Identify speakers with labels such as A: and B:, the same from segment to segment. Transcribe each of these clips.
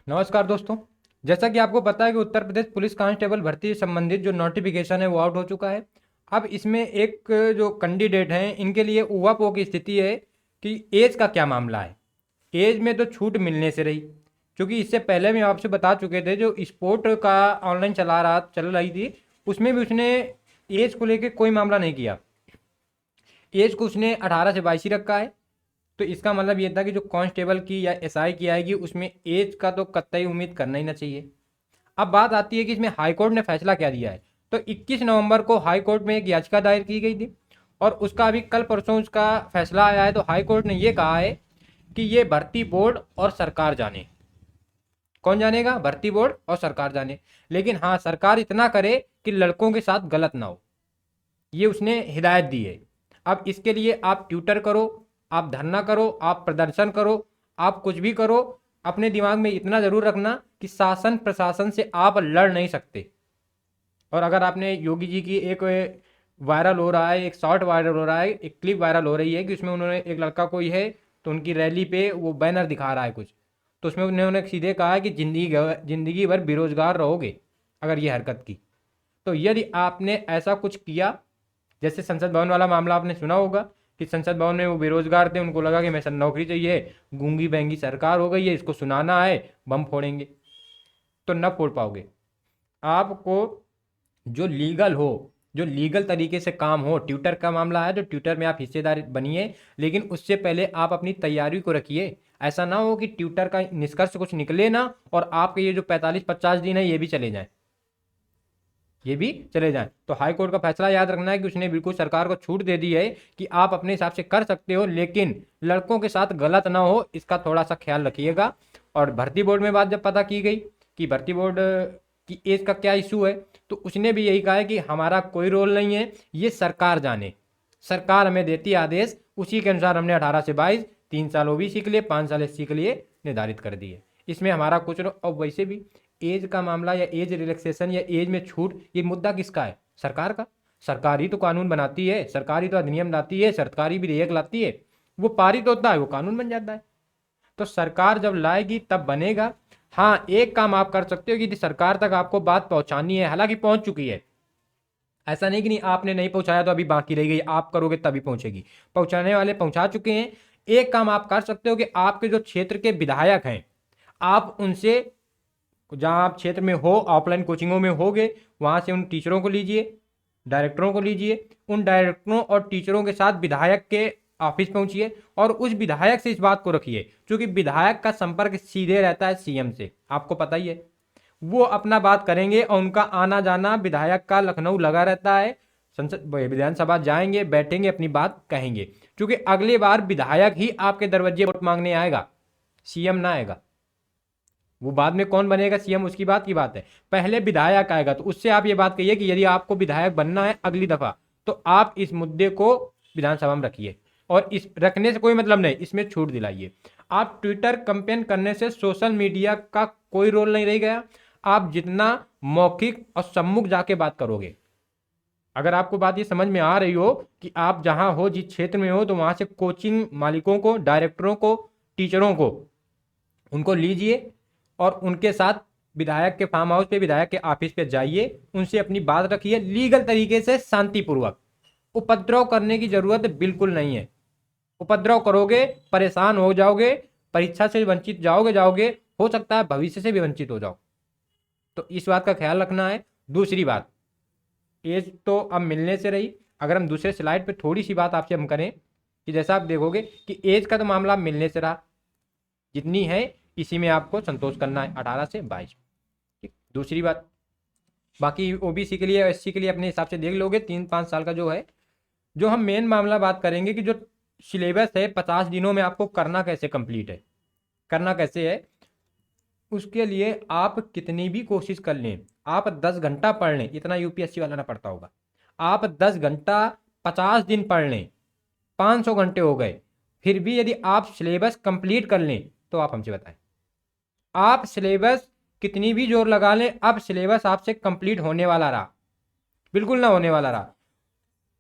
A: नमस्कार दोस्तों। जैसा कि आपको पता है कि उत्तर प्रदेश पुलिस कांस्टेबल भर्ती से संबंधित जो नोटिफिकेशन है वो आउट हो चुका है। अब इसमें एक जो कैंडिडेट हैं इनके लिए उहापोह की स्थिति है कि एज का क्या मामला है। एज में तो छूट मिलने से रही, क्योंकि इससे पहले भी आपसे बता चुके थे जो स्पोर्ट का ऑनलाइन चल रही थी, उसमें भी उसने एज को लेकर कोई मामला नहीं किया। एज को उसने 18 से 22 ही रखा है। तो इसका मतलब ये था कि जो कांस्टेबल की या एसआई की आएगी उसमें एज का तो कतई उम्मीद करना ही ना चाहिए। अब बात आती है कि इसमें हाई कोर्ट ने फैसला क्या दिया है। तो 21 नवंबर को हाई कोर्ट में एक याचिका दायर की गई थी और उसका अभी कल परसों उसका फैसला आया है। तो हाई कोर्ट ने ये कहा है कि ये भर्ती बोर्ड और सरकार जाने। कौन जानेगा? भर्ती बोर्ड और सरकार जाने। लेकिन हाँ, सरकार इतना करे कि लड़कों के साथ गलत ना हो, ये उसने हिदायत दी है। अब इसके लिए आप ट्यूटर करो, आप धरना करो, आप प्रदर्शन करो, आप कुछ भी करो, अपने दिमाग में इतना ज़रूर रखना कि शासन प्रशासन से आप लड़ नहीं सकते। और अगर आपने योगी जी की एक वायरल हो रहा है, एक शॉर्ट वायरल हो रहा है, एक क्लिप वायरल हो रही है कि उसमें उन्होंने एक लड़का कोई है तो उनकी रैली पे वो बैनर दिखा रहा है कुछ, तो उसमें उन्होंने सीधे कहा है कि जिंदगी भर बेरोजगार रहोगे अगर ये हरकत की। तो यदि आपने ऐसा कुछ किया, जैसे संसद भवन वाला मामला आपने सुना होगा कि संसद भवन में वो बेरोजगार थे, उनको लगा कि मैं नौकरी चाहिए, गूंगी बेंगी सरकार हो गई है, इसको सुनाना है, बम फोड़ेंगे। तो न फोड़ पाओगे। आपको जो लीगल हो, जो लीगल तरीके से काम हो, ट्विटर का मामला है तो ट्विटर में आप हिस्सेदार बनिए, लेकिन उससे पहले आप अपनी तैयारी को रखिए। ऐसा ना हो कि ट्विटर का निष्कर्ष कुछ निकले ना और आपके ये जो 45-50 दिन है ये भी चले जाए, ये भी चले जाएं। तो हाई कोर्ट का फैसला याद रखना है कि उसने बिल्कुल सरकार को छूट दे दी है कि आप अपने हिसाब से कर सकते हो, लेकिन लड़कों के साथ गलत ना हो, इसका थोड़ा सा ख्याल रखिएगा। और भर्ती बोर्ड में बात जब पता की गई कि भर्ती बोर्ड की एज का क्या इशू है, तो उसने भी यही कहा है कि हमारा कोई रोल नहीं है, ये सरकार जाने। सरकार हमें देती आदेश, उसी के अनुसार हमने 18 से 22 3 साल ओबीसी के लिए, 5 साल एससी के लिए निर्धारित कर दिए। इसमें हमारा कुछ अब वैसे भी एज का मामला या एज रिलैक्सेशन या एज में छूट, ये मुद्दा किसका है? सरकार का। सरकार ही तो कानून बनाती है, सरकार ही तो अधिनियम लाती है, सरकार ही विधेयक लाती है, वो पारित होता है, वो कानून बन जाता है। तो सरकार जब लाएगी तब बनेगा। हाँ, एक काम आप कर सकते हो कि यदि सरकार तक आपको बात पहुंचानी है, हालांकि पहुंच चुकी है, ऐसा नहीं कि नहीं आपने नहीं पहुंचाया तो अभी बाकी रह गई, आप करोगे तभी पहुंचेगी, पहुंचाने वाले पहुंचा चुके हैं। एक काम आप कर सकते हो कि आपके जो क्षेत्र के विधायक हैं, आप उनसे, जहाँ आप क्षेत्र में हो, ऑफलाइन कोचिंगों में होगे, वहाँ से उन टीचरों को लीजिए, डायरेक्टरों को लीजिए, उन डायरेक्टरों और टीचरों के साथ विधायक के ऑफिस पहुंचिए और उस विधायक से इस बात को रखिए, क्योंकि विधायक का संपर्क सीधे रहता है सीएम से, आपको पता ही है। वो अपना बात करेंगे और उनका आना जाना विधायक का लखनऊ लगा रहता है। संसद विधानसभा जाएंगे, बैठेंगे, अपनी बात कहेंगे, क्योंकि अगली बार विधायक ही आपके दरवाजे वोट मांगने आएगा, सीएम ना आएगा। वो बाद में कौन बनेगा सीएम उसकी बात की बात है, पहले विधायक आएगा। तो उससे आप ये बात कहिए कि यदि आपको विधायक बनना है अगली दफा, तो आप इस मुद्दे को विधानसभा में रखिए। और इस रखने से कोई मतलब नहीं, इसमें छूट दिलाइए। आप ट्विटर कंपेन करने से सोशल मीडिया का कोई रोल नहीं रह गया। आप जितना मौखिक और सम्मुख जाके बात करोगे, अगर आपको बात ये समझ में आ रही हो कि आप जहां हो, जिस क्षेत्र में हो, तो वहां से कोचिंग मालिकों को, डायरेक्टरों को, टीचरों को, उनको लीजिए और उनके साथ विधायक के फार्म हाउस पे, विधायक के ऑफिस पे जाइए, उनसे अपनी बात रखिए लीगल तरीके से, शांतिपूर्वक। उपद्रव करने की जरूरत बिल्कुल नहीं है। उपद्रव करोगे परेशान हो जाओगे, परीक्षा से वंचित जाओगे, हो सकता है भविष्य से भी वंचित हो जाओ। तो इस बात का ख्याल रखना है। दूसरी बात, एज तो अब मिलने से रही। अगर हम दूसरे स्लाइड पे थोड़ी सी बात आपसे हम करें कि जैसा आप देखोगे कि एज का तो मामला मिलने से रहा, जितनी है इसी में आपको संतोष करना है, 18 से 22। ठीक। दूसरी बात, बाकी ओबीसी के लिए, एससी के लिए अपने हिसाब से देख लोगे, 3-5 साल का जो है। जो हम मेन मामला बात करेंगे कि जो सिलेबस है 50 दिनों में आपको करना कैसे कंप्लीट है, करना कैसे है, उसके लिए आप कितनी भी कोशिश कर लें, आप 10 घंटा पढ़ लें, इतना यूपीएससी वाला ना पढ़ता होगा, आप 10 घंटा 50 दिन पढ़ लें, 500 घंटे हो गए, फिर भी यदि आप सिलेबस कंप्लीट कर लें तो आप हमसे बताएं। आप सिलेबस कितनी भी जोर लगा लें, अब सिलेबस आपसे कंप्लीट होने वाला रहा, बिल्कुल ना होने वाला रहा।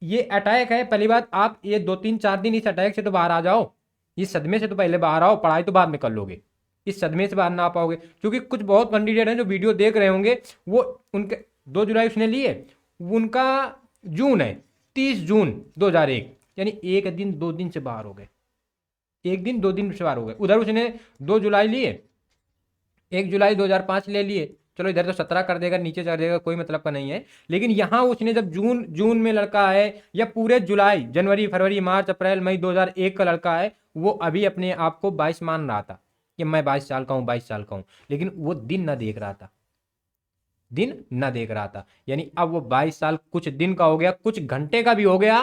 A: ये अटैक है, पहली बात, आप ये 2-3-4 दिन इस अटैक से तो बाहर आ जाओ, इस सदमे से तो पहले बाहर आओ, पढ़ाई तो बाद में कर लोगे। इस सदमे से बाहर ना आ पाओगे, क्योंकि कुछ बहुत कैंडिडेट हैं जो वीडियो देख रहे होंगे, वो उनके 2 जुलाई उसने लिए, उनका जून है 30 जून 2001, यानी एक दिन 2 दिन से बाहर हो गए, एक दिन 2 दिन से बाहर हो गए। उधर उसने 2 जुलाई लिए, 1 जुलाई 2005 ले लिए, चलो इधर तो 17 कर देगा, नीचे कर देगा, कोई मतलब का नहीं है। लेकिन यहाँ उसने जब जून जून में लड़का है, या पूरे जुलाई, जनवरी, फरवरी, मार्च, अप्रैल, मई 2001 का लड़का है, वो अभी अपने आप को 22 मान रहा था कि मैं 22 साल का हूँ, 22 साल का हूँ, लेकिन वो दिन ना देख रहा था, दिन ना देख रहा था। यानी अब वो 22 साल कुछ दिन का हो गया, कुछ घंटे का भी हो गया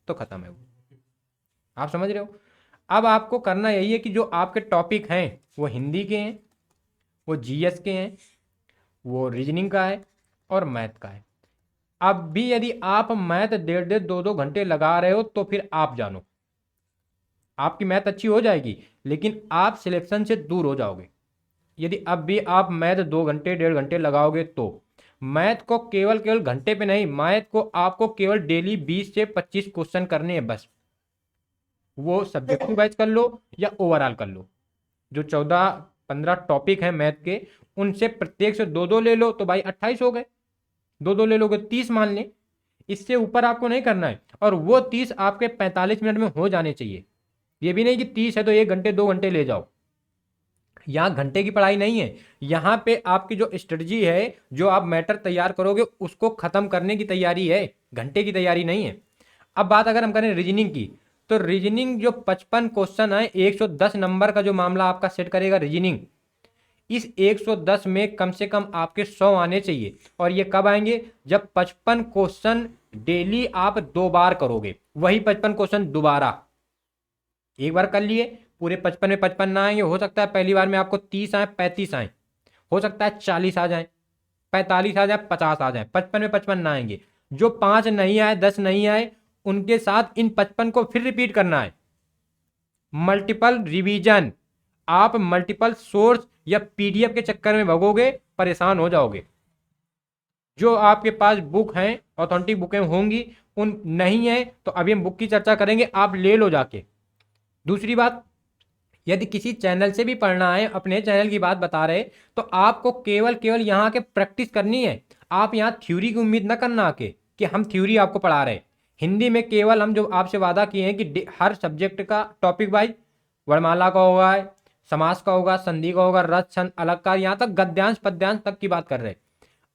A: तो खत्म है वो। आप समझ रहे हो? अब आपको करना यही है कि जो आपके टॉपिक हैं वो हिंदी के हैं, वो जीएस के हैं, वो रीजनिंग का है और मैथ का है। अब भी यदि आप मैथ 1.5 2 2 घंटे लगा रहे हो तो फिर आप जानो, आपकी मैथ अच्छी हो जाएगी, लेकिन आप सिलेक्शन से दूर हो जाओगे यदि अब भी आप मैथ 2 घंटे 1.5 घंटे लगाओगे तो। मैथ को केवल केवल घंटे पे नहीं, मैथ को आपको केवल डेली 20 से 25 क्वेश्चन करने हैं बस। वो सब्जेक्टिव वाइज कर लो या ओवरऑल कर लो, जो 14 15 टॉपिक हैं मैथ के, उनसे प्रत्येक से 2 2 ले लो तो भाई 28 हो गए, 2 2 ले लोगे 30 मान लें। इससे ऊपर आपको नहीं करना है, और वो 30 आपके 45 मिनट में हो जाने चाहिए। ये भी नहीं कि 30 है तो 1 घंटे 2 घंटे ले जाओ, यहाँ घंटे की पढ़ाई नहीं है, यहाँ पे आपकी जो स्ट्रेटजी है, जो आप मैटर तैयार करोगे उसको खत्म करने की तैयारी है, घंटे की तैयारी नहीं है। अब बात अगर हम करें रीजनिंग की, तो रीजनिंग जो 55 क्वेश्चन है, 110 नंबर का जो मामला आपका सेट करेगा रीजनिंग, इस 110 में कम से कम आपके 100 आने चाहिए। और ये कब आएंगे? जब 55 क्वेश्चन डेली आप 2 बार करोगे, वही 55 क्वेश्चन दोबारा। एक बार कर लिए, पूरे 55 में 55 ना आएंगे, हो सकता है पहली बार में आपको 30 आए, 35 आए, हो सकता है 40 आ जाए, 45 आ जाए, 50 आ जाए, 55 में 55 ना आएंगे। जो 5 नहीं आए, 10 नहीं आए, उनके साथ इन 55 को फिर रिपीट करना है। मल्टीपल रिवीजन, आप मल्टीपल सोर्स या पीडीएफ के चक्कर में भगोगे, परेशान हो जाओगे। जो आपके पास बुक हैं, ऑथेंटिक बुकें होंगी, उन नहीं है तो अभी हम बुक की चर्चा करेंगे, आप ले लो जाके। दूसरी बात, यदि किसी चैनल से भी पढ़ना है, अपने चैनल की बात बता रहे, तो आपको केवल केवल यहाँ के प्रैक्टिस करनी है। आप यहाँ थ्योरी की उम्मीद न करना आके कि हम थ्योरी आपको पढ़ा रहे हैं। हिंदी में केवल हम जो आपसे वादा किए हैं कि हर सब्जेक्ट का टॉपिक वाइज, वर्णमाला का होगा, समास का होगा, संधि का होगा, रस छंद अलंकार, यहाँ तक गद्यांश पद्यांश तक की बात कर रहे हैं।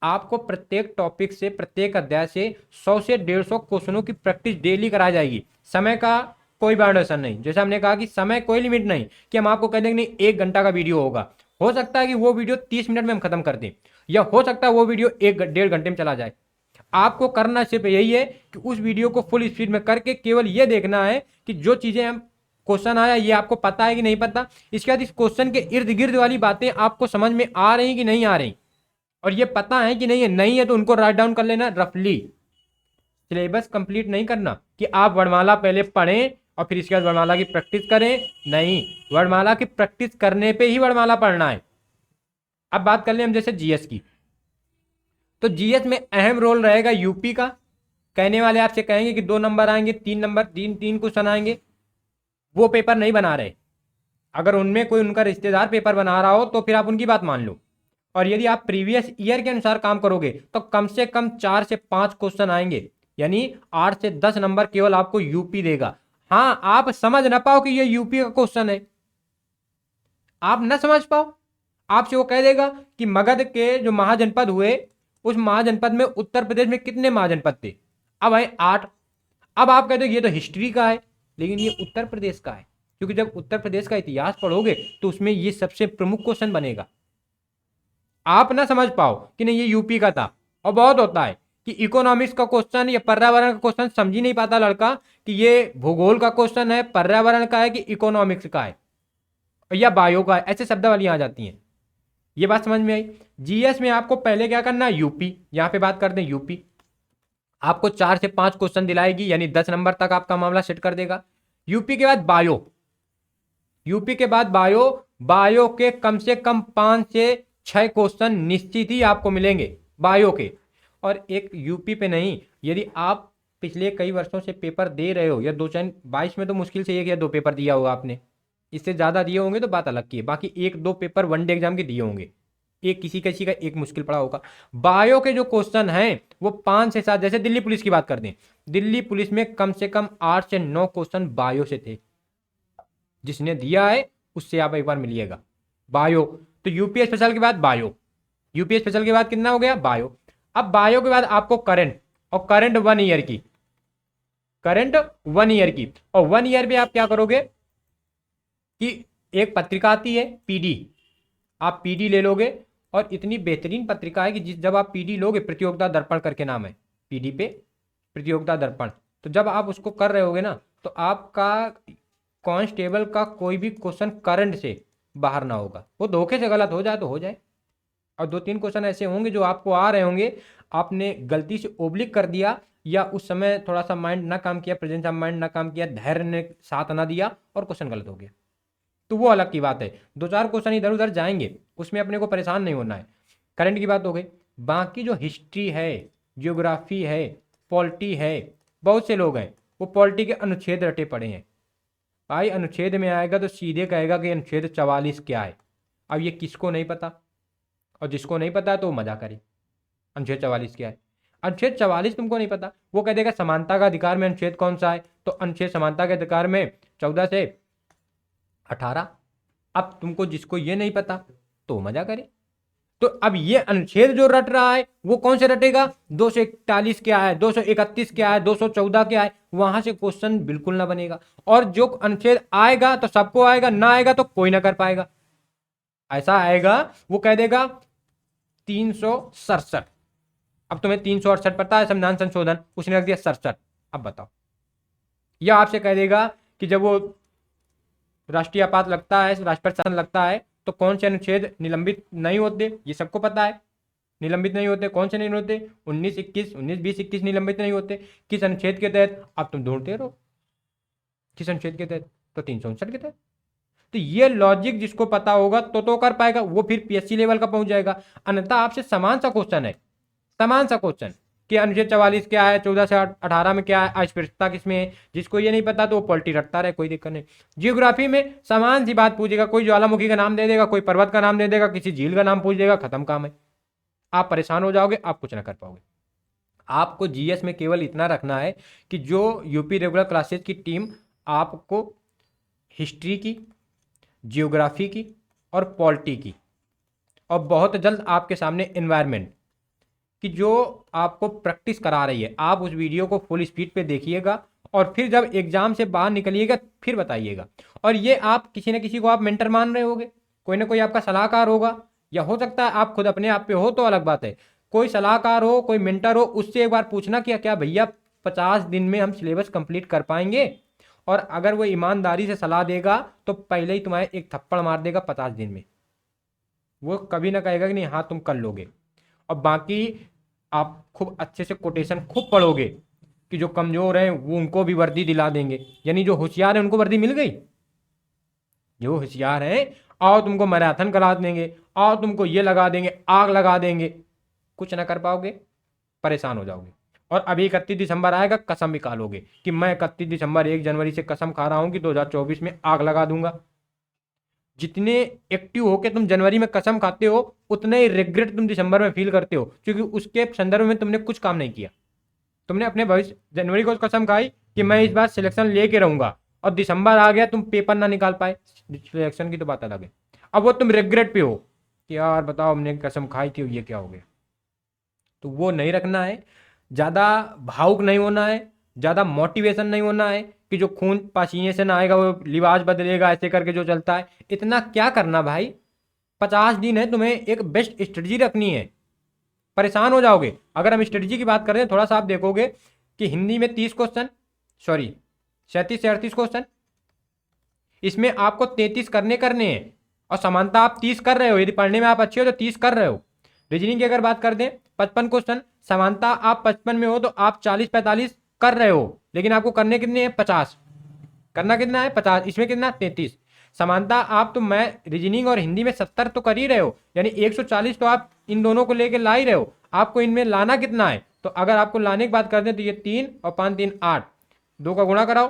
A: आपको प्रत्येक टॉपिक से, प्रत्येक अध्याय से 100 से 150 क्वेश्चनों की प्रैक्टिस डेली कराई जाएगी। समय का कोई बाउंडेशन नहीं, जैसे हमने कहा कि समय कोई लिमिट नहीं कि हम आपको कह देंगे नहीं 1 घंटा का वीडियो होगा। हो सकता है कि वो वीडियो 30 मिनट में हम खत्म कर दें, या हो सकता है वो वीडियो 1 1.5 घंटे में चला जाए। आपको करना सिर्फ यही है कि उस वीडियो को फुल स्पीड में करके केवल ये देखना है कि जो चीजें हम क्वेश्चन आया ये आपको पता है कि नहीं पता। इसके बाद इस क्वेश्चन के इर्द गिर्द वाली बातें आपको समझ में आ रही कि नहीं आ रही, और ये पता है कि नहीं है तो उनको राइट डाउन कर लेना रफली। सिलेबस कंप्लीट नहीं करना कि आप वर्णमाला पहले पढ़ें और फिर इसके बाद वर्णमाला की प्रैक्टिस करें, नहीं, वर्णमाला की प्रैक्टिस करने पे ही वर्णमाला पढ़ना है। अब बात कर लें हम जैसे जीएस की, तो जीएस में अहम रोल रहेगा यूपी का। कहने वाले आपसे कहेंगे कि 2 नंबर आएंगे, 3 नंबर, तीन क्वेश्चन आएंगे, वो पेपर नहीं बना रहे। अगर उनमें कोई उनका रिश्तेदार पेपर बना रहा हो तो फिर आप उनकी बात मान लो। और यदि आप प्रीवियस ईयर के अनुसार काम करोगे तो कम से कम 4 से 5 क्वेश्चन आएंगे, यानी 8 से 10 नंबर केवल आपको यूपी देगा। हाँ, आप समझ ना पाओ कि ये यूपी का क्वेश्चन है, आप ना समझ पाओ, आपसे वो कह देगा कि मगध के जो महाजनपद हुए, उस महाजनपद में उत्तर प्रदेश में कितने महाजनपद थे? अब आए 8। अब आप कहते हो ये तो हिस्ट्री का है, लेकिन ये उत्तर प्रदेश का है, क्योंकि जब उत्तर प्रदेश का इतिहास पढ़ोगे तो उसमें ये सबसे प्रमुख क्वेश्चन बनेगा। आप ना समझ पाओ कि नहीं ये यूपी का था। और बहुत होता है कि इकोनॉमिक्स का क्वेश्चन या पर्यावरण का क्वेश्चन समझ ही नहीं पाता लड़का कि ये भूगोल का क्वेश्चन है, पर्यावरण का है कि इकोनॉमिक्स का है या बायो का है, ऐसे शब्दावली आ जाती हैं। ये बात समझ में आई? जीएस में आपको पहले क्या करना है, यूपी। यहां पे बात करते हैं यूपी, आपको 4 से 5 क्वेश्चन दिलाएगी, यानी 10 नंबर तक आपका मामला सेट कर देगा। यूपी के बाद बायो, यूपी के बाद बायो, बायो के कम से कम 5 से 6 क्वेश्चन निश्चित ही आपको मिलेंगे बायो के। और एक यूपी पे नहीं, यदि आप पिछले कई वर्षों से पेपर दे रहे हो, या 2022 में तो मुश्किल से 1 या 2 पेपर दिया होगा आपने, इससे ज़्यादा दिए होंगे तो बात अलग की है, बाकी एक दो पेपर वनडे एग्जाम के दिए होंगे, एक किसी किसी का एक मुश्किल पड़ा होगा। बायो के जो क्वेश्चन हैं वो 5 से 7, जैसे दिल्ली पुलिस की बात करते हैं, दिल्ली पुलिस में कम से कम 8 से 9 क्वेश्चन बायो से थे। जिसने दिया है उससे आप एक बार मिलिएगा। बायो तो यूपी स्पेशल के बाद बायो, यूपी स्पेशल के बाद कितना हो गया बायो। अब बायो के बाद आपको करंट, और करंट 1 ईयर की, करंट 1 ईयर की, और 1 ईयर में आप क्या करोगे कि एक पत्रिका आती है पीडी, आप पीडी ले लोगे, और इतनी बेहतरीन पत्रिका है कि जब आप पीडी लोगे, प्रतियोगिता दर्पण करके नाम है पीडी पे, प्रतियोगिता दर्पण, तो जब आप उसको कर रहे होगे ना तो आपका कांस्टेबल का कोई भी क्वेश्चन करंट से बाहर ना होगा। वो धोखे से गलत हो जाए तो हो जाए, और 2-3 क्वेश्चन ऐसे होंगे जो आपको आ रहे होंगे, आपने गलती से ओब्लिक कर दिया, या उस समय थोड़ा सा माइंड ना काम किया, प्रेजेंस ऑफ माइंड ना काम किया, धैर्य ने साथ ना दिया और क्वेश्चन गलत हो गया, तो वो अलग की बात है। 2-4 क्वेश्चन इधर उधर जाएंगे, उसमें अपने को परेशान नहीं होना है। करंट की बात हो गई। बाकी जो हिस्ट्री है, जियोग्राफी है, पॉलिटी है, बहुत से लोग हैं वो पॉलिटी के अनुच्छेद रटे पड़े हैं। भाई अनुच्छेद में आएगा तो सीधे कहेगा कि अनुच्छेद 44 क्या है। अब ये किसको नहीं पता, और जिसको नहीं पता तो मजा करे, अनुच्छेद 44 क्या है। अनुच्छेद 44 तुमको नहीं पता, वो कह देगा समानता का अधिकार में अनुच्छेद कौन सा है, तो अनुच्छेद समानता के अधिकार में 14 से 18। अब तुमको जिसको ये नहीं पता तो मजा करे। तो अब ये अनुच्छेद जो रट रहा है वो कौन से रटेगा, 241 क्या है, 231 क्या है, 214 क्या है, वहां से क्वेश्चन बिल्कुल ना बनेगा। और जो अनुच्छेद आएगा तो सबको आएगा, ना आएगा तो कोई ना कर पाएगा। ऐसा आएगा वो कह देगा 367, अब तुम्हें 368 पता है संविधान संशोधन, उसने रख दिया 67। अब बताओ, या आपसे कह देगा कि जब वो राष्ट्रीय आपात लगता है, राष्ट्रपति शासन लगता है, तो कौन से अनुच्छेद निलंबित नहीं होते, ये सबको पता है। निलंबित नहीं होते, कौन से नहीं होते, 19, 21, 19, 20, 21 निलंबित नहीं होते। किस अनुच्छेद के तहत, अब तुम ढूंढते रहो किस अनुच्छेद के तहत, तो 359 के तहत। तो ये लॉजिक जिसको पता होगा तो कर पाएगा, वो फिर पीएससी लेवल का पहुंच जाएगा। अन्यथा आपसे समान सा क्वेश्चन है, समान सा क्वेश्चन कि अनुच्छेद 44 क्या है, 14 से 18 में क्या है, अस्पृश्यता किसमें है, जिसको ये नहीं पता तो वो पलटी रटता रहे, कोई दिक्कत नहीं। जियोग्राफी में समान सी बात पूछेगा, कोई ज्वालामुखी का नाम दे देगा, कोई पर्वत का नाम दे देगा, किसी झील का नाम पूछ देगा, खत्म काम है। आप परेशान हो जाओगे, आप कुछ ना कर पाओगे। आपको जीएस में केवल इतना रखना है कि जो यूपी रेगुलर क्लासेस की टीम आपको हिस्ट्री की, जियोग्राफी की और पॉलिटी की, और बहुत जल्द आपके सामने एनवायरनमेंट कि जो आपको प्रैक्टिस करा रही है, आप उस वीडियो को फुल स्पीड पे देखिएगा, और फिर जब एग्जाम से बाहर निकलिएगा फिर बताइएगा। और ये आप किसी न किसी को आप मेंटर मान रहे होगे, कोई ना कोई आपका सलाहकार होगा, या हो सकता है आप खुद अपने आप पे हो तो अलग बात है, कोई सलाहकार हो, कोई मेंटर हो, उससे एक बार पूछना कि क्या भैया 50 दिन में हम सिलेबस कंप्लीट कर पाएंगे। और अगर वो ईमानदारी से सलाह देगा तो पहले ही तुम्हारे एक थप्पड़ मार देगा 50 दिन में, वो कभी ना कहेगा कि नहीं हाँ तुम कर लोगे। और बाकी आप खूब अच्छे से कोटेशन खूब पढ़ोगे कि जो कमज़ोर हैं वो उनको भी वर्दी दिला देंगे, यानी जो होशियार हैं उनको वर्दी मिल गई, जो होशियार हैं आओ तुमको मैराथन करा देंगे, आओ तुमको ये लगा देंगे, आग लगा देंगे, कुछ ना कर पाओगे, परेशान हो जाओगे। और अभी 31 दिसंबर आएगा, कसम निकालोगे कि मैं 31 दिसंबर 1 जनवरी से कसम खा रहा हूं कि 2024 में आग लगा दूंगा। जितने एक्टिव होके तुम जनवरी में कसम खाते हो उतने ही रिग्रेट तुम दिसंबर में फील करते हो, क्योंकि उसके संदर्भ में तुमने कुछ काम नहीं किया। तुमने अपने भविष्य जनवरी को कसम खाई कि मैं इस बार सिलेक्शन लेके रहूंगा, और दिसंबर आ गया तुम पेपर ना निकाल पाए, सिलेक्शन की तो बात अलग है। अब वो तुम रिग्रेट पे हो कि यार बताओ हमने कसम खाई थी ये क्या हो गया। तो वो नहीं रखना है, ज़्यादा भावुक नहीं होना है, ज़्यादा मोटिवेशन नहीं होना है कि जो खून पसीने से ना आएगा वो लिबास बदलेगा, ऐसे करके जो चलता है, इतना क्या करना भाई। 50 दिन है, तुम्हें एक बेस्ट स्ट्रेटजी रखनी है, परेशान हो जाओगे। अगर हम स्ट्रेटजी की बात करें थोड़ा सा आप देखोगे कि हिंदी में 30 क्वेश्चन, सॉरी 37 से 38 क्वेश्चन, इसमें आपको 33 करने हैं, और समानता आप 30 कर रहे हो, यदि पढ़ने में आप अच्छे हो तो 30 कर रहे हो। रीजनिंग की अगर बात कर दें 55 क्वेश्चन, समानता आप 55 में हो तो आप 40-45 कर रहे हो, लेकिन आपको करने कितने हैं 50, करना कितना है 50, इसमें कितना 33। समानता आप तो मैं रीजनिंग और हिंदी में 70 तो कर ही रहे हो, यानी 140 तो आप इन दोनों को लेके ला ही रहे हो। आपको इनमें लाना कितना है, तो अगर आपको लाने की बात कर दें तो ये 3 और 5 3 8, 2 का गुणा कराओ,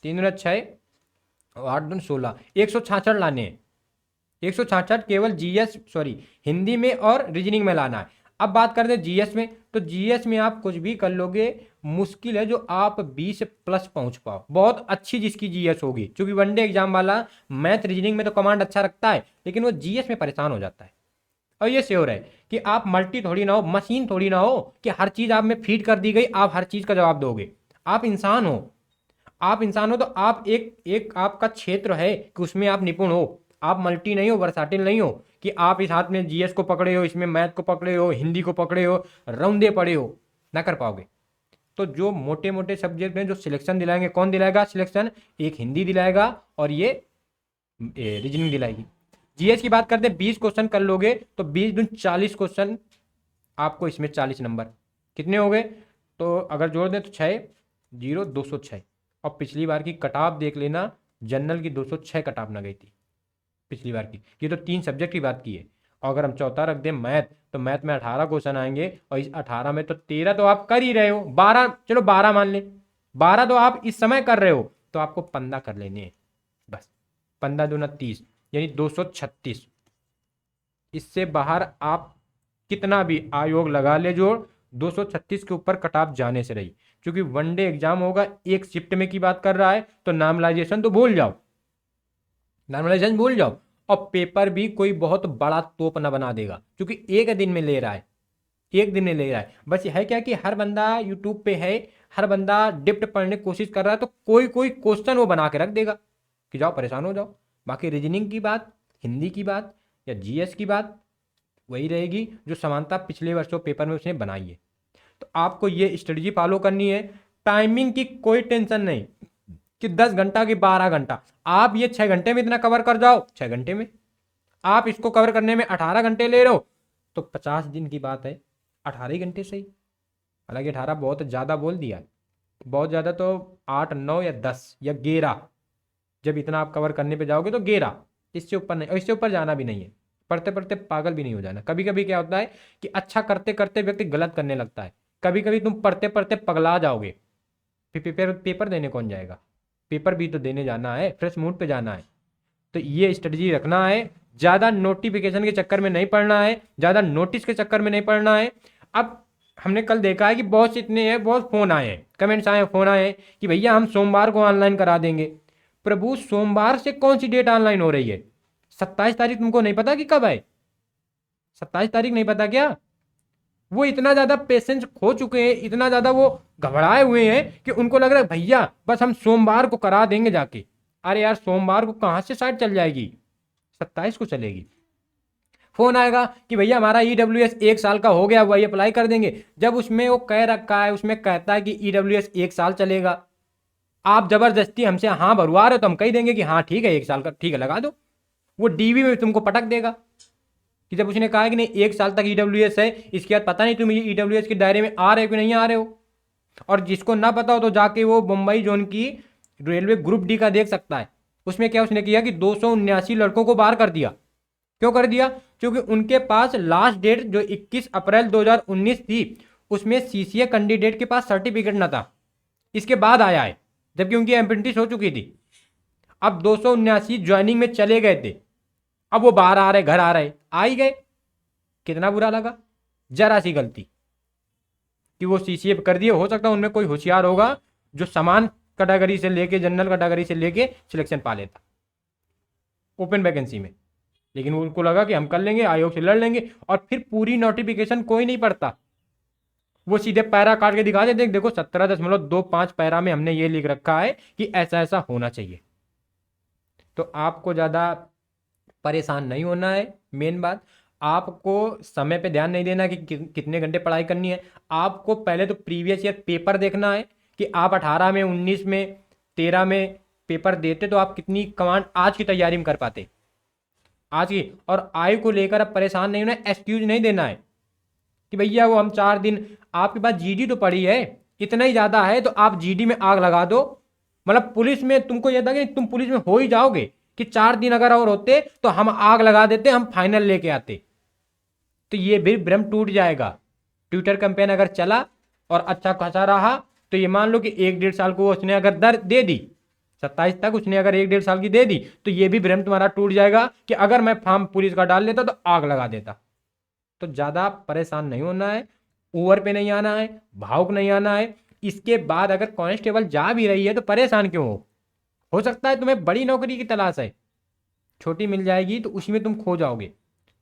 A: 3 दूना 6, और 8 दूनी 16, 166 लाने हैं। 166 केवल जीएस सॉरी हिंदी में और रीजनिंग में लाना है। अब बात करते हैं जीएस में, तो जीएस में आप कुछ भी कर लोगे, मुश्किल है जो आप 20 प्लस पहुंच पाओ। बहुत अच्छी जिसकी जीएस होगी, क्योंकि वनडे एग्जाम वाला मैथ रीजनिंग में तो कमांड अच्छा रखता है, लेकिन वो जीएस में परेशान हो जाता है। और ये श्योर है कि आप मल्टी थोड़ी ना हो, मशीन थोड़ी ना हो कि हर चीज आप में फीड कर दी गई, आप हर चीज का जवाब दोगे। आप इंसान हो, आप इंसान हो तो आप एक एक आपका क्षेत्र है कि उसमें आप निपुण हो। आप मल्टी नहीं हो, वर्साटिल नहीं हो कि आप इस हाथ में जीएस को पकड़े हो, इसमें मैथ को पकड़े हो, हिंदी को पकड़े हो, रौंदे पड़े हो, ना कर पाओगे। तो जो मोटे मोटे सब्जेक्ट हैं जो सिलेक्शन दिलाएंगे, कौन दिलाएगा सिलेक्शन? एक हिंदी दिलाएगा और ये रीजनिंग दिलाएगी। जीएस की बात करते हैं, 20 क्वेश्चन कर लोगे तो 20 दूनी 40 क्वेश्चन, आपको इसमें 40 नंबर कितने हो गए? तो अगर जोड़ दें तो 6 0 206। और पिछली बार की कटाप देख लेना, जनरल की 206 कटाप ना गई थी पिछली बार की। ये तो 3 सब्जेक्ट की बात की है। और अगर हम चौथा रख दें मैथ, तो मैथ में 18 क्वेश्चन आएंगे, और इस 18 में तो 13 तो आप कर ही रहे हो, 12 चलो 12 मान लें, 12 तो आप इस समय कर रहे हो, तो आपको 15 कर लेने हैं बस। 15 दूना 30 यानी 236। इससे बाहर आप कितना भी आयोग लगा ले जोड़, 236 के ऊपर कटाप जाने से रही। क्योंकि वनडे एग्जाम होगा, एक शिफ्ट में की बात कर रहा है, तो नॉर्मलाइजेशन तो भूल जाओ, नॉर्मलाइजेशन भूल जाओ। और पेपर भी कोई बहुत बड़ा तोप ना बना देगा, क्योंकि एक दिन में ले रहा है, एक दिन में ले रहा है। बस है क्या कि हर बंदा यूट्यूब पे है, हर बंदा डिप्ट पढ़ने की कोशिश कर रहा है, तो कोई कोई क्वेश्चन वो बना के रख देगा कि जाओ परेशान हो जाओ। बाकी रीजनिंग की बात, हिंदी की बात या जीएस की बात वही रहेगी जो समानता पिछले वर्षों पेपर में उसने बनाई है। तो आपको ये स्ट्रेटजी फॉलो करनी है। टाइमिंग की कोई टेंशन नहीं कि 10 घंटा कि 12 घंटा, आप ये 6 घंटे में इतना कवर कर जाओ, 6 घंटे में। आप इसको कवर करने में 18 घंटे ले रहे हो तो 50 दिन की बात है, 18 ही घंटे सही। हालांकि 18 बहुत ज़्यादा बोल दिया, बहुत ज़्यादा तो 8 9 या 10 या 11, जब इतना आप कवर करने पे जाओगे तो 11, इससे ऊपर नहीं, और इससे ऊपर जाना भी नहीं है। पढ़ते पढ़ते पागल भी नहीं हो जाना। कभी कभी क्या होता है कि अच्छा करते करते व्यक्ति गलत करने लगता है। कभी कभी तुम पढ़ते पढ़ते पगला जाओगे, फिर पेपर पेपर देने कौन जाएगा? पेपर भी तो देने जाना है, फ्रेश मूड पे जाना है। तो ये स्ट्रेटजी रखना है। ज़्यादा नोटिफिकेशन के चक्कर में नहीं पढ़ना है, ज़्यादा नोटिस के चक्कर में नहीं पढ़ना है। अब हमने कल देखा है कि बहुत से इतने हैं, बहुत फ़ोन आए हैं, कमेंट्स आए हैं, फ़ोन आए हैं कि भैया हम सोमवार को ऑनलाइन करा देंगे। प्रभु सोमवार से कौन सी डेट ऑनलाइन हो रही है? 27 तारीख तुमको नहीं पता कि कब है? 27 तारीख नहीं पता क्या? वो इतना ज्यादा पेशेंस खो चुके हैं, इतना ज्यादा वो घबराए हुए हैं कि उनको लग रहा है भैया बस हम सोमवार को करा देंगे जाके। अरे यार सोमवार को कहां से साइट चल जाएगी? 27 को चलेगी। फोन आएगा कि भैया हमारा ईडब्ल्यूएस 1 साल का हो गया, वही अप्लाई कर देंगे। जब उसमें वो कह रखा है, उसमें कहता है कि ईडब्ल्यूएस 1 साल चलेगा, आप जबरदस्ती हमसे हाँ भरवा रहे हो, तो हम कह देंगे कि हाँ ठीक है 1 साल का, ठीक है लगा दो। वो डीवी में तुमको पटक देगा कि जब उसने कहा कि नहीं 1 साल तक ईडब्ल्यूएस है, इसके बाद पता नहीं तुम ईडब्ल्यूएस के दायरे में आ रहे हो कि नहीं आ रहे हो। और जिसको ना पता हो तो जाके वो मुंबई जोन की रेलवे ग्रुप डी का देख सकता है। उसमें क्या उसने किया कि 279 लड़कों को बाहर कर दिया। क्यों कर दिया? क्योंकि उनके पास लास्ट डेट जो 21 अप्रैल 2019 थी, उसमें सीसीए कैंडिडेट के पास सर्टिफिकेट ना था, इसके बाद आया है, जबकि उनकी अप्रेंटिस हो चुकी थी। अब 279 ज्वाइनिंग में चले गए थे, अब वो बाहर आ रहे, घर आ रहे, आ ही गए। कितना बुरा लगा। जरा सी गलती कि वो सीसीए कर दिए। हो सकता है उनमें कोई होशियार होगा जो समान कैटेगरी से लेके, जनरल कैटेगरी से लेके सिलेक्शन पा लेता ओपन वैकेंसी में, लेकिन उनको लगा कि हम कर लेंगे, आयोग से लड़ लेंगे, और फिर पूरी नोटिफिकेशन कोई नहीं पढ़ता। वो सीधे पैरा काट के दिखा देते, देखो 17.25 पैरा में हमने ये लिख रखा है कि ऐसा ऐसा होना चाहिए। तो आपको ज़्यादा परेशान नहीं होना है। मेन बात, आपको समय पे ध्यान नहीं देना कि कितने घंटे पढ़ाई करनी है। आपको पहले तो प्रीवियस ईयर पेपर देखना है कि आप 18 में, 19 में, 13 में पेपर देते तो आप कितनी कमांड आज की तैयारी में कर पाते, आज की। और आयु को लेकर अब परेशान नहीं होना, एक्सक्यूज नहीं देना है कि भैया वो हम 4 दिन, आपके पास जीडी तो पड़ी है, इतना ही ज़्यादा है तो आप जीडी में आग लगा दो। मतलब पुलिस में तुमको यह था कि तुम पुलिस में हो ही जाओगे कि 4 दिन अगर और होते तो हम आग लगा देते, हम फाइनल लेके आते। तो ये भी भ्रम टूट जाएगा। ट्विटर कैंपेन अगर चला और अच्छा खासा रहा तो ये मान लो कि 1 डेढ़ साल को उसने अगर दर दे दी 27 तक उसने अगर 1-1.5 साल की दे दी तो ये भी भ्रम तुम्हारा टूट जाएगा कि अगर मैं फॉर्म पुलिस का डाल लेता तो आग लगा देता। तो ज़्यादा परेशान नहीं होना है, ओवर पे नहीं आना है, भावुक नहीं आना है। इसके बाद अगर कांस्टेबल जा भी रही है तो परेशान क्यों हो सकता है तुम्हें बड़ी नौकरी की तलाश है, छोटी मिल जाएगी तो उसी में तुम खो जाओगे।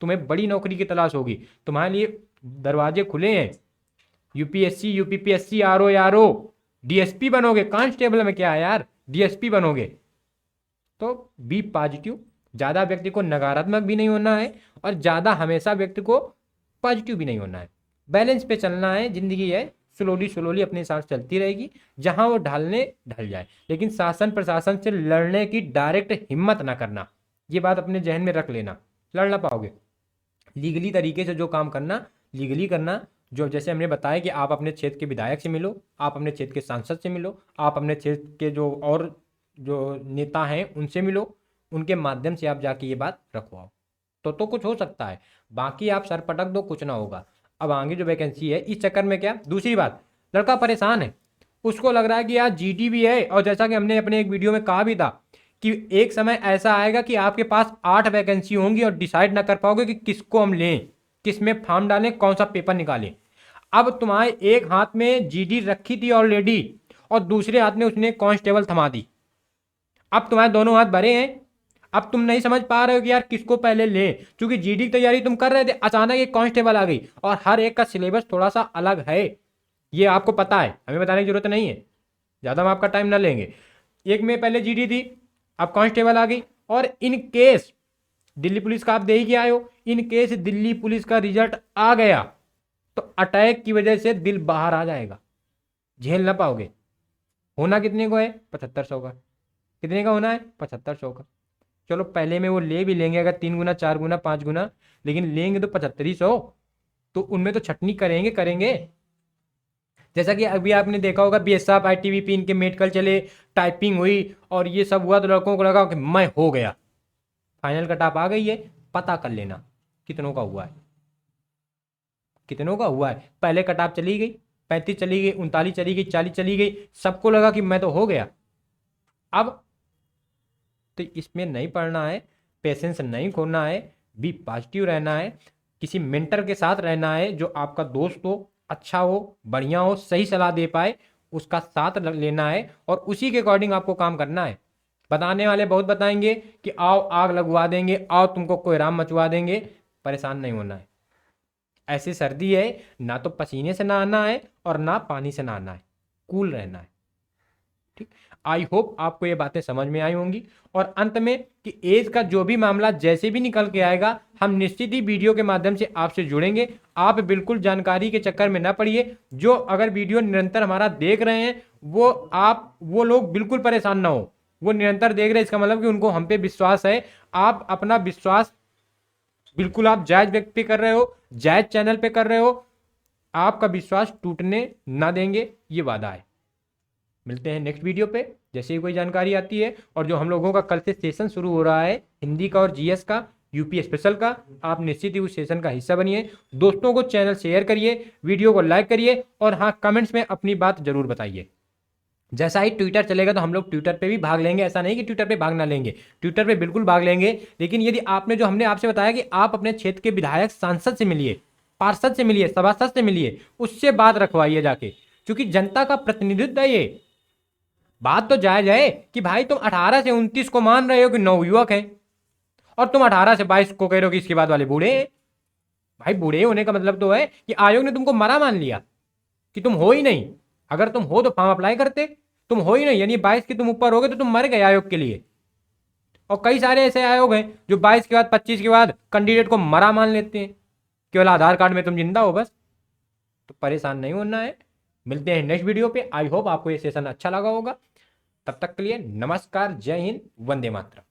A: तुम्हें बड़ी नौकरी की तलाश होगी, तुम्हारे लिए दरवाजे खुले हैं। यूपीएससी, यूपीपीएससी, आरओ, डीएसपी बनोगे। कांस्टेबल में क्या है यार, डीएसपी बनोगे। तो बी पॉजिटिव, ज़्यादा व्यक्ति को नकारात्मक भी नहीं होना है और ज़्यादा हमेशा व्यक्ति को पॉजिटिव भी नहीं होना है। बैलेंस पे चलना है, जिंदगी है, स्लोली स्लोली अपने साथ चलती रहेगी, जहां वो ढलने ढल जाए। लेकिन शासन प्रशासन से लड़ने की डायरेक्ट हिम्मत ना करना, ये बात अपने जहन में रख लेना। लड़ ना पाओगे। लीगली तरीके से जो काम करना लीगली करना। जो जैसे हमने बताया कि आप अपने क्षेत्र के विधायक से मिलो, आप अपने क्षेत्र के सांसद से मिलो, आप अपने क्षेत्र के जो और जो नेता हैं उनसे मिलो, उनके माध्यम से आप जाके ये बात रखवाओ तो कुछ हो सकता है। बाकी आप सर पटक दो, कुछ ना होगा। अब आगे जो वैकेंसी है इस चक्कर में क्या, दूसरी बात, लड़का परेशान है, उसको लग रहा है कि यार जीडी भी है, और जैसा कि हमने अपने एक वीडियो में कहा भी था कि एक समय ऐसा आएगा कि आपके पास 8 वैकेंसी होंगी और डिसाइड ना कर पाओगे कि किसको हम लें, किस में फॉर्म डालें, कौन सा पेपर निकालें। अब तुम्हारे एक हाथ में जीडी रखी थी ऑलरेडी और दूसरे हाथ में उसने कांस्टेबल थमा दी। अब तुम्हारे दोनों हाथ भरे हैं। अब तुम नहीं समझ पा रहे हो कि यार किसको पहले लें, क्योंकि जीडी की तैयारी तुम कर रहे थे, अचानक एक कांस्टेबल आ गई और हर एक का सिलेबस थोड़ा सा अलग है, ये आपको पता है, हमें बताने की जरूरत नहीं है, ज़्यादा हम आपका टाइम ना लेंगे। एक में पहले जीडी थी, अब कांस्टेबल आ गई। और इन केस दिल्ली पुलिस का आप दे ही के आए हो, इन केस दिल्ली पुलिस का रिजल्ट आ गया तो अटैक की वजह से दिल बाहर आ जाएगा, झेल ना पाओगे। होना कितने को है, 7500 का। कितने का होना है, 7500 का। चलो पहले में वो ले भी लेंगे अगर 3 गुना 4 गुना 5 गुना, लेकिन लेंगे तो 7500, तो उनमें तो छटनी करेंगे करेंगे। जैसा कि अभी आपने देखा होगा बीएसएफ आईटीबीपी इनके मेडिकल चले, टाइपिंग हुई और ये सब हुआ तो लड़कों को लगा कि मैं हो गया, फाइनल कटऑफ आ गई है। पता कर लेना कितनों का हुआ है, कितनों का हुआ है। पहले कटऑफ चली गई, 35 चली गई, 39 चली गई, 40 चली गई, सबको लगा कि मैं तो हो गया। अब तो इसमें नहीं पढ़ना है, पेशेंस नहीं खोना है, बी पॉजिटिव रहना है, किसी मेंटर के साथ रहना है जो आपका दोस्त हो, अच्छा हो, बढ़िया हो, सही सलाह दे पाए, उसका साथ लेना है और उसी के अकॉर्डिंग आपको काम करना है। बताने वाले बहुत बताएंगे कि आओ आग लगवा देंगे, आओ तुमको कोहराम मचवा देंगे, परेशान नहीं होना है। ऐसी सर्दी है, ना तो पसीने से नहाना है और ना पानी से नहाना है, कूल रहना है। ठीक, आई होप आपको ये बातें समझ में आई होंगी। और अंत में कि एज का जो भी मामला जैसे भी निकल के आएगा, हम निश्चित ही वीडियो के माध्यम से आपसे जुड़ेंगे। आप बिल्कुल जानकारी के चक्कर में ना पड़िए। जो अगर वीडियो निरंतर हमारा देख रहे हैं वो लोग बिल्कुल परेशान ना हो, वो निरंतर देख रहे हैं, इसका मतलब कि उनको हम पे विश्वास है। आप अपना विश्वास बिल्कुल आप जायज व्यक्ति पे कर रहे हो, जायज चैनल पे कर रहे हो, आपका विश्वास टूटने ना देंगे, ये वादा है। मिलते हैं नेक्स्ट वीडियो पे जैसे ही कोई जानकारी आती है। और जो हम लोगों का कल से सेशन शुरू हो रहा है हिंदी का और जीएस का, यूपी स्पेशल का, आप निश्चित ही उस सेशन का हिस्सा बनिए। दोस्तों को चैनल शेयर करिए, वीडियो को लाइक करिए और हाँ, कमेंट्स में अपनी बात जरूर बताइए। जैसा ही ट्विटर चलेगा तो हम लोग ट्विटर पे भी भाग लेंगे, ऐसा नहीं कि ट्विटर पे भाग ना लेंगे, ट्विटर पे बिल्कुल भाग लेंगे। लेकिन यदि आपने जो हमने आपसे बताया कि आप अपने क्षेत्र के विधायक सांसद से मिलिए, पार्षद से मिलिए, सभासद से मिलिए, उससे बात रखवाइए जाके, क्योंकि जनता का प्रतिनिधित्व है ये। बात तो जायज है कि भाई तुम 18 से 29 को मान रहे हो कि नवयुवक हैं और तुम 18 से 22 को कह रहे हो कि इसके बाद वाले बूढ़े हैं। भाई बूढ़े होने का मतलब तो है कि आयोग ने तुमको मरा मान लिया कि तुम हो ही नहीं। अगर तुम हो तो फॉर्म अप्लाई करते, तुम हो ही नहीं, यानी 22 के तुम ऊपर हो गए तो तुम मर गए आयोग के लिए। और कई सारे ऐसे आयोग हैं जो 22 के बाद 25 के बाद कैंडिडेट को मरा मान लेते हैं, केवल आधार कार्ड में तुम जिंदा हो बस। तो परेशान नहीं होना है। मिलते हैं नेक्स्ट वीडियो पे। आई होप आपको ये सेशन अच्छा लगा होगा। तब तक के लिए नमस्कार, जय हिंद, वंदे मातरम।